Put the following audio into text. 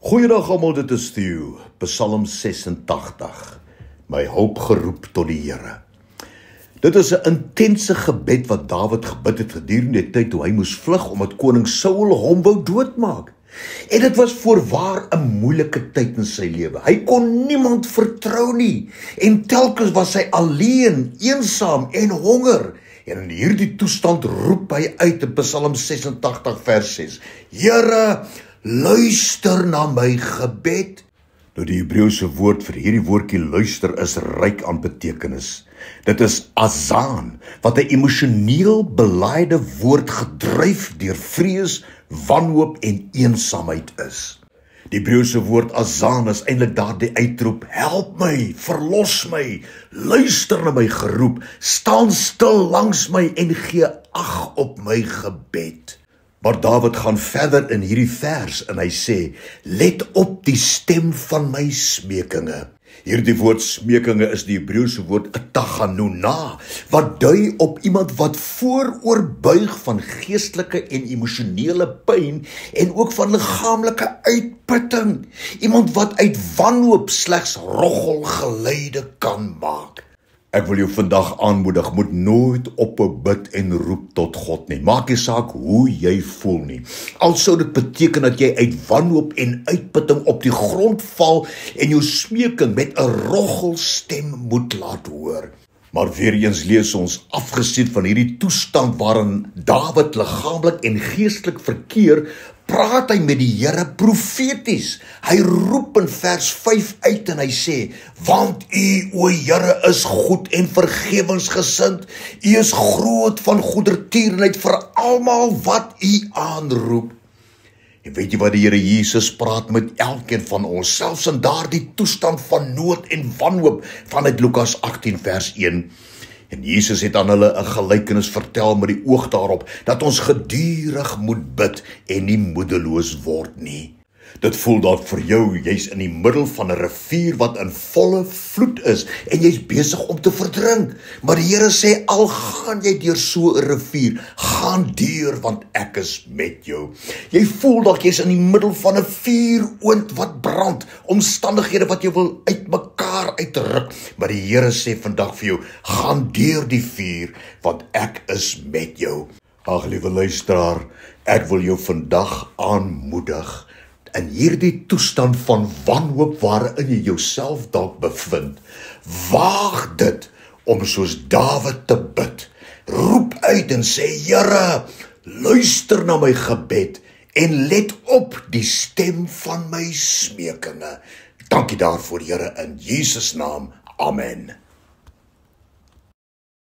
Goeiedag almal, dit is Theo, Psalm 86, my hoop geroep tot die Here. Dit is 'n intense gebed wat Dawid gebid het gedurende die tyd toe hy moes vlug omdat koning Saul hom wou doodmaak. En dit was voorwaar 'n moeilike tyd in sy lewe. Hy kon niemand vertrou nie en telkens was hy alleen, eensaam en honger. En in hierdie toestand roep hy uit in Psalm 86 vers 6: Here, luister na my gebed. Nou die Hebreëse woord vir hierdie woordjie luister is ryk aan betekenis. Dit is azan, wat 'n emosioneel belaaide woord gedryf deur vrees, wanhoop en eensaamheid is. Die Hebreëse woord azan is eintlik daardie uitroep: help my, verlos my, luister na my geroep, staan stil langs my en gee ag op my gebed. Maar Dawid gaan verder in hierdie vers en hy sê: let op die stem van my smekinge. Hierdie woord smekinge is die Hebreëse woord taganuna, wat dui op iemand wat vooroorbuig van geestelike en emosionele pyn en ook van liggaamlike uitputting. Iemand wat uit wanhoop slegs roggelgeluide kan maak. Ek wil jou vandag aanmoedig, moet nooit ophou bid en roep tot God nie. Maak nie saak hoe jy voel nie. Al sou dit beteken dat jy uit wanhoop en uitputting op die grond val en jou smeking met 'n roggelstem moet laat hoor. Maar weer eens lees ons, afgesien van hierdie toestand waarin Dawid liggaamlik en geestelik verkeer, praat hy met die Here profeties. Hy roep in vers 5 uit en hy sê: want U, o Here, is goed en vergewensgesind. U is groot van goedertierenheid vir almal wat U aanroep. En weet jy wat, die Here Jesus praat met elkeen van ons, selfs in daardie toestand van nood en wanhoop, vanuit Lukas 18 vers 1. En Jesus het aan hulle 'n gelykenis vertel met die oog daarop dat ons gedurig moet bid en nie moedeloos word nie. Dit voel dalk vir jou, jy's in die middel van 'n rivier wat in volle vloed is en jy's besig om te verdrink. Maar die Here sê, al gaan jy deur so 'n rivier, gaan deur want ek is met jou. Jy voel dalk jy's in die middel van 'n vuuroond wat brand, omstandighede wat jy wil uitmekaar uitruk. Maar die Here sê vandag vir jou, gaan deur die vuur want ek is met jou. Ag liewe luisteraar, ek wil jou vandag aanmoedig. In hierdie toestand van wanhoop waarin jy jouself dalk bevind, waag dit om soos Dawid te bid. Roep uit en sê: Here, luister na my gebed en let op die stem van my smekinge. Dankie daarvoor, Here, in Jesus naam. Amen.